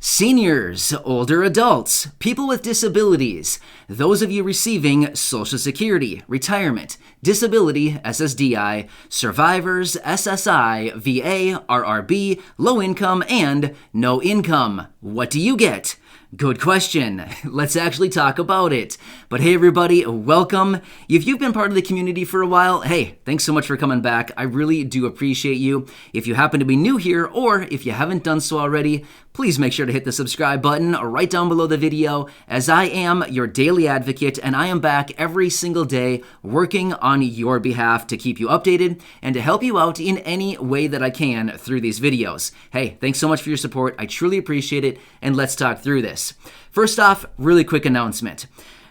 Seniors, older adults, people with disabilities, those of you receiving Social Security, retirement, disability, SSDI, survivors, SSI, VA, RRB, low income, and no income. What do you get? Good question. Let's actually talk about it. But hey everybody, welcome. If you've been part of the community for a while, hey, thanks so much for coming back. I really do appreciate you. If you happen to be new here, or if you haven't done so already, please make sure to hit the subscribe button right down below the video, as I am your daily advocate and I am back every single day working on your behalf to keep you updated and to help you out in any way that I can through these videos. Hey, thanks so much for your support. I truly appreciate it, and let's talk through this. First off, really quick announcement.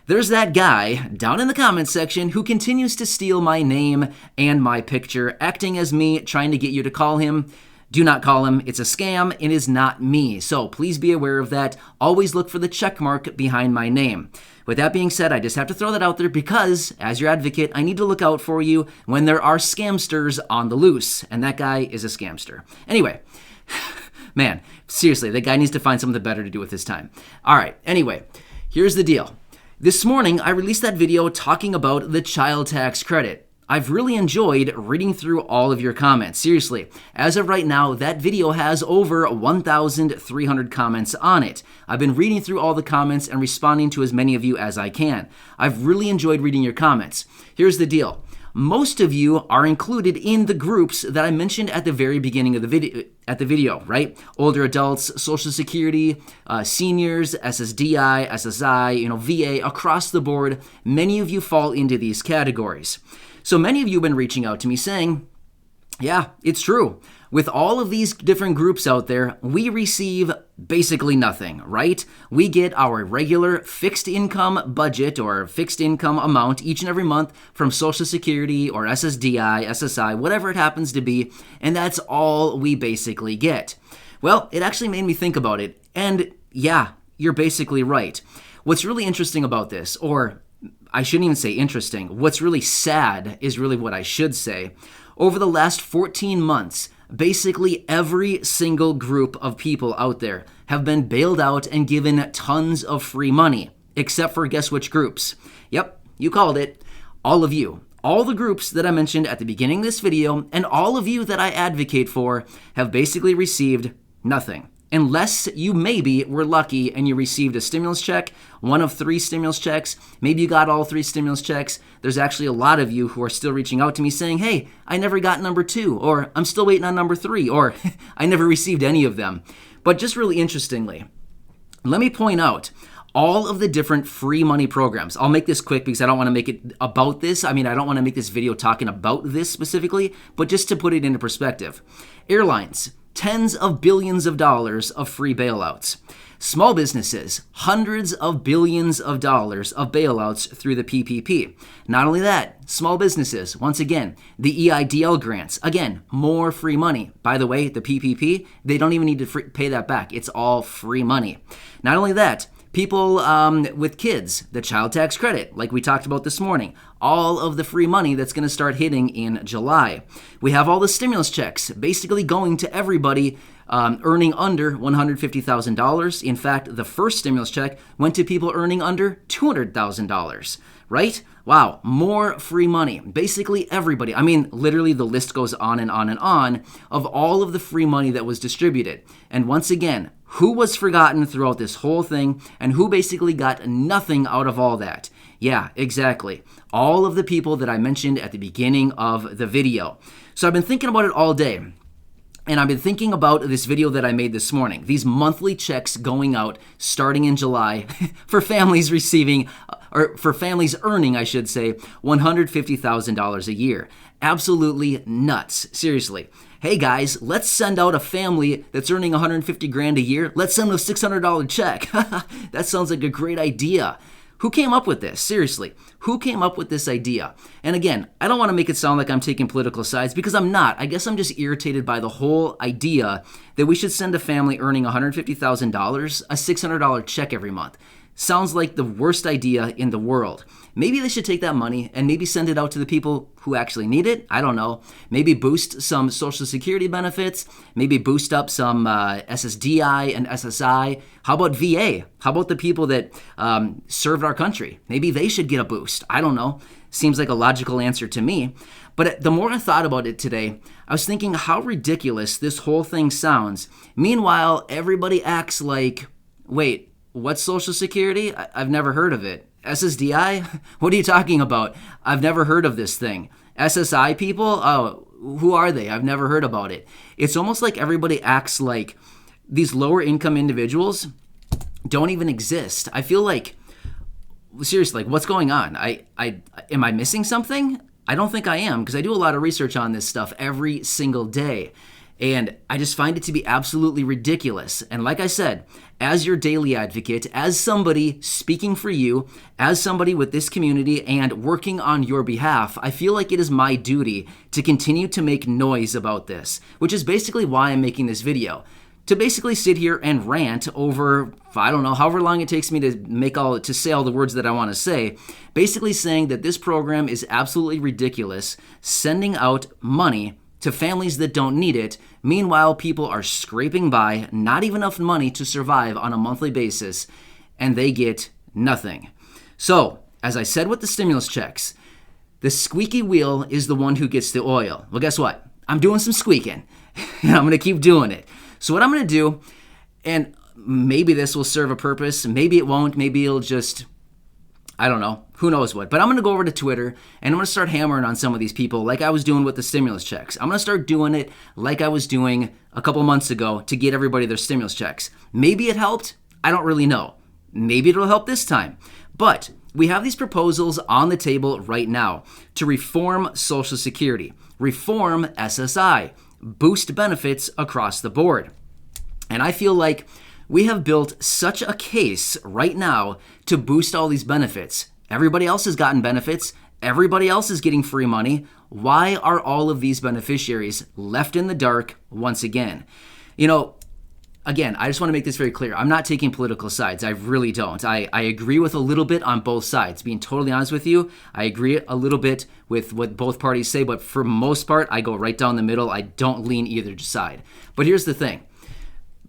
There's that guy down in the comments section who continues to steal my name and my picture, acting as me, trying to get you to call him. Do not call him. It's a scam. It is not me. So please be aware of that. Always look for the check mark behind my name. With that being said, I just have to throw that out there because, as your advocate, I need to look out for you when there are scamsters on the loose. And that guy is a scamster. Anyway. Man, seriously, that guy needs to find something better to do with his time. All right, anyway, here's the deal. This morning, I released that video talking about the child tax credit. I've really enjoyed reading through all of your comments. Seriously, as of right now, that video has over 1,300 comments on it. I've been reading through all the comments and responding to as many of you as I can. I've really enjoyed reading your comments. Here's the deal. Most of you are included in the groups that I mentioned at the very beginning of the video, right? Older adults, Social Security, seniors, SSDI, SSI, VA, across the board. Many of you fall into these categories. So many of you have been reaching out to me saying, yeah, it's true. With all of these different groups out there, we receive basically nothing, right? We get our regular fixed income budget or fixed income amount each and every month from Social Security or SSDI, SSI, whatever it happens to be, and that's all we basically get. Well, it actually made me think about it, and yeah, you're basically right. What's really interesting about this, or I shouldn't even say interesting, what's really sad is really what I should say. Over the last 14 months, basically every single group of people out there have been bailed out and given tons of free money, except for guess which groups? Yep, you called it. All of you. All the groups that I mentioned at the beginning of this video and all of you that I advocate for have basically received nothing. Unless you maybe were lucky and you received a stimulus check, one of 3 stimulus checks, maybe you got all 3 stimulus checks. There's actually a lot of you who are still reaching out to me saying, hey, I never got number 2, or I'm still waiting on number 3, or I never received any of them. But just really interestingly, let me point out all of the different free money programs. I'll make this quick because I don't want to make it about this. I don't want to make this video talking about this specifically, but just to put it into perspective. Airlines. Tens of billions of dollars of free bailouts. Small businesses, hundreds of billions of dollars of bailouts through the PPP. Not only that, small businesses, once again, the EIDL grants, again, more free money. By the way, the PPP, they don't even need to pay that back. It's all free money. Not only that, people with kids, the child tax credit, like we talked about this morning, all of the free money that's going to start hitting in July. We have all the stimulus checks basically going to everybody earning under $150,000. In fact, the first stimulus check went to people earning under $200,000, right? Wow, more free money. Basically everybody. Literally the list goes on and on and on of all of the free money that was distributed. And once again, who was forgotten throughout this whole thing and who basically got nothing out of all that? Yeah, exactly. All of the people that I mentioned at the beginning of the video. So I've been thinking about it all day. And I've been thinking about this video that I made this morning. These monthly checks going out starting in July for families receiving, or for families earning, I should say, $150,000 a year. Absolutely nuts. Seriously. Hey guys, let's send out a family that's earning $150,000 a year. Let's send them a $600 check. That sounds like a great idea. Who came up with this? Seriously, who came up with this idea? And again, I don't want to make it sound like I'm taking political sides because I'm not. I guess I'm just irritated by the whole idea that we should send a family earning $150,000 a $600 check every month. sounds like the worst idea in the world. Maybe they should take that money and maybe send it out to the people who actually need it. I don't know. Maybe boost some Social Security benefits. Maybe boost up some SSDI and SSI. How about VA? How about the people that served our country? Maybe they should get a boost. I don't know. Seems like a logical answer to me. But the more I thought about it today, I was thinking how ridiculous this whole thing sounds. Meanwhile, everybody acts like, wait, what's Social Security? I've never heard of it. SSDI? What are you talking about? I've never heard of this thing. SSI people? Oh, who are they? I've never heard about it. It's almost like everybody acts like these lower income individuals don't even exist. I feel like, seriously, like what's going on? Am I missing something? I don't think I am, because I do a lot of research on this stuff every single day. And I just find it to be absolutely ridiculous. And like I said, as your daily advocate, as somebody speaking for you, as somebody with this community and working on your behalf, I feel like it is my duty to continue to make noise about this, which is basically why I'm making this video. To basically sit here and rant over, I don't know, however long it takes me to say all the words that I want to say, basically saying that this program is absolutely ridiculous, sending out money to families that don't need it. Meanwhile, people are scraping by, not even enough money to survive on a monthly basis, and they get nothing. So, as I said with the stimulus checks, the squeaky wheel is the one who gets the oil. Well, guess what? I'm doing some squeaking, and I'm going to keep doing it. So what I'm going to do, and maybe this will serve a purpose, maybe it won't, maybe it'll just, I don't know, who knows what. But I'm going to go over to Twitter, and I'm going to start hammering on some of these people like I was doing with the stimulus checks. I'm going to start doing it like I was doing a couple months ago to get everybody their stimulus checks. Maybe it helped. I don't really know. Maybe it'll help this time. But we have these proposals on the table right now to reform Social Security, reform SSI, boost benefits across the board. And I feel like we have built such a case right now to boost all these benefits. Everybody else has gotten benefits. Everybody else is getting free money. Why are all of these beneficiaries left in the dark once again? You know, again, I just want to make this very clear. I'm not taking political sides. I really don't. I agree with a little bit on both sides. Being totally honest with you, I agree a little bit with what both parties say, but for most part, I go right down the middle. I don't lean either side. But here's the thing.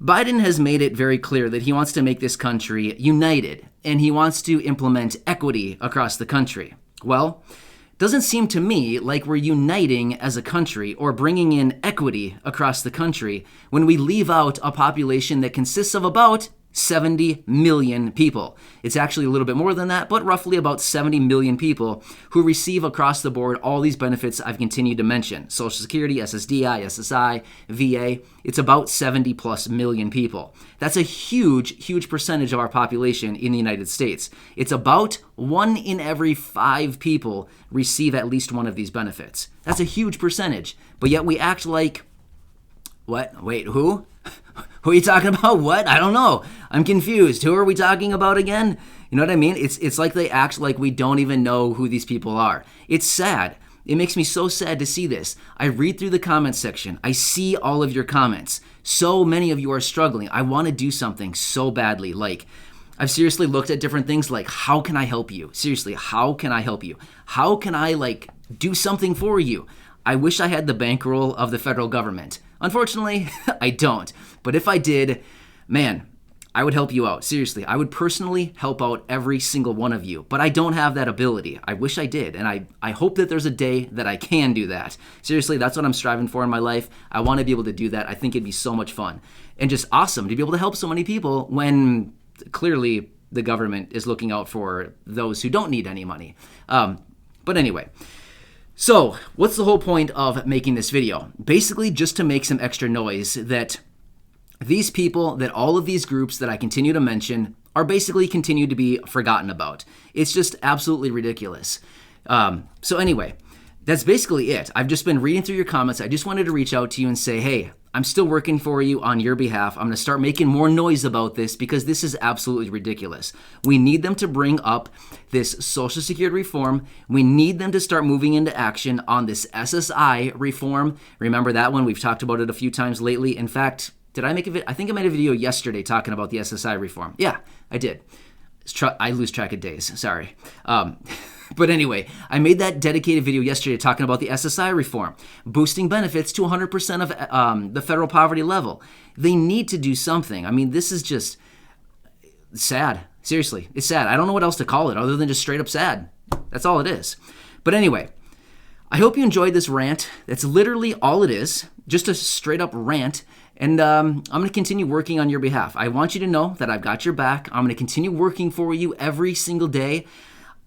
Biden has made it very clear that he wants to make this country united, and he wants to implement equity across the country. Well, it doesn't seem to me like we're uniting as a country or bringing in equity across the country when we leave out a population that consists of about 70 million people. It's actually a little bit more than that, but roughly about 70 million people who receive across the board all these benefits I've continued to mention. Social Security, SSDI, SSI, VA. It's about 70 plus million people. That's a huge, huge percentage of our population in the United States. It's about 1 in every 5 people receive at least one of these benefits. That's a huge percentage. But yet we act like, what? Wait, who? Who are you talking about? What? I don't know. I'm confused. Who are we talking about again? You know what I mean? It's like they act like we don't even know who these people are. It's sad. It makes me so sad to see this. I read through the comment section. I see all of your comments. So many of you are struggling. I want to do something so badly. Like, I've seriously looked at different things like, how can I help you? Seriously, how can I help you? How can I, do something for you? I wish I had the bankroll of the federal government. Unfortunately, I don't. But if I did, man, I would help you out. Seriously, I would personally help out every single one of you. But I don't have that ability. I wish I did. And I hope that there's a day that I can do that. Seriously, that's what I'm striving for in my life. I want to be able to do that. I think it'd be so much fun. And just awesome to be able to help so many people when clearly the government is looking out for those who don't need any money. But anyway. So, what's the whole point of making this video? Basically, just to make some extra noise that these people, that all of these groups that I continue to mention are basically continue to be forgotten about. It's just absolutely ridiculous. So anyway, that's basically it. I've just been reading through your comments. I just wanted to reach out to you and say, hey, I'm still working for you on your behalf. I'm going to start making more noise about this because this is absolutely ridiculous. We need them to bring up this Social Security reform. We need them to start moving into action on this SSI reform. Remember that one? We've talked about it a few times lately. In fact, did I make a video? I think I made a video yesterday talking about the SSI reform. Yeah, I did. I lose track of days. Sorry. But anyway, I made that dedicated video yesterday talking about the SSI reform, boosting benefits to 100% of the federal poverty level. They need to do something. I mean, this is just sad. Seriously, it's sad. I don't know what else to call it other than just straight up sad. That's all it is. But anyway, I hope you enjoyed this rant. That's literally all it is, just a straight up rant. And I'm going to continue working on your behalf. I want you to know that I've got your back. I'm going to continue working for you every single day.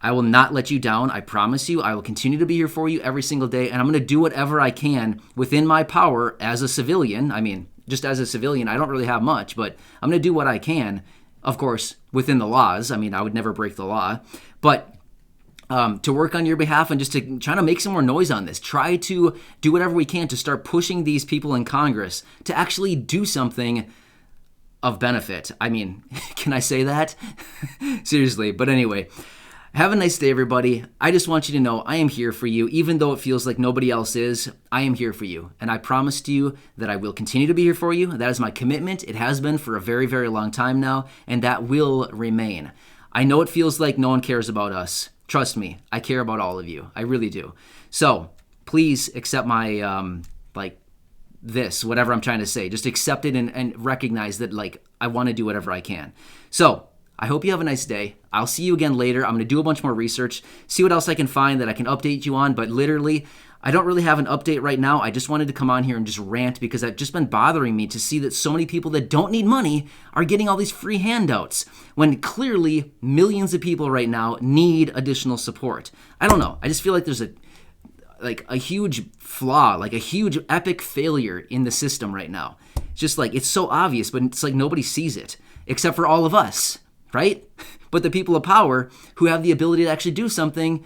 I will not let you down. I promise you. I will continue to be here for you every single day. And I'm going to do whatever I can within my power as a civilian. I mean, just as a civilian, I don't really have much, but I'm going to do what I can, of course, within the laws. I mean, I would never break the law. But to work on your behalf and just to try to make some more noise on this. Try to do whatever we can to start pushing these people in Congress to actually do something of benefit. I mean, can I say that? Seriously. But anyway, have a nice day, everybody. I just want you to know I am here for you. Even though it feels like nobody else is, I am here for you. And I promise to you that I will continue to be here for you. That is my commitment. It has been for a very, very long time now, and that will remain. I know it feels like no one cares about us. Trust me, I care about all of you. I really do. So please accept my, whatever I'm trying to say. Just accept it and recognize that, I want to do whatever I can. So I hope you have a nice day. I'll see you again later. I'm going to do a bunch more research, see what else I can find that I can update you on. But literally, I don't really have an update right now. I just wanted to come on here and just rant because it's just been bothering me to see that so many people that don't need money are getting all these free handouts when clearly millions of people right now need additional support. I don't know. I just feel like there's a huge flaw, like a huge epic failure in the system right now. It's just it's so obvious, but it's like nobody sees it except for all of us, right? But the people of power who have the ability to actually do something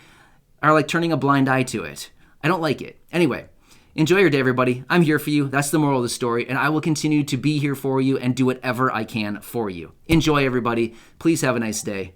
are turning a blind eye to it. I don't like it. Anyway, enjoy your day, everybody. I'm here for you. That's the moral of the story, and I will continue to be here for you and do whatever I can for you. Enjoy, everybody. Please have a nice day.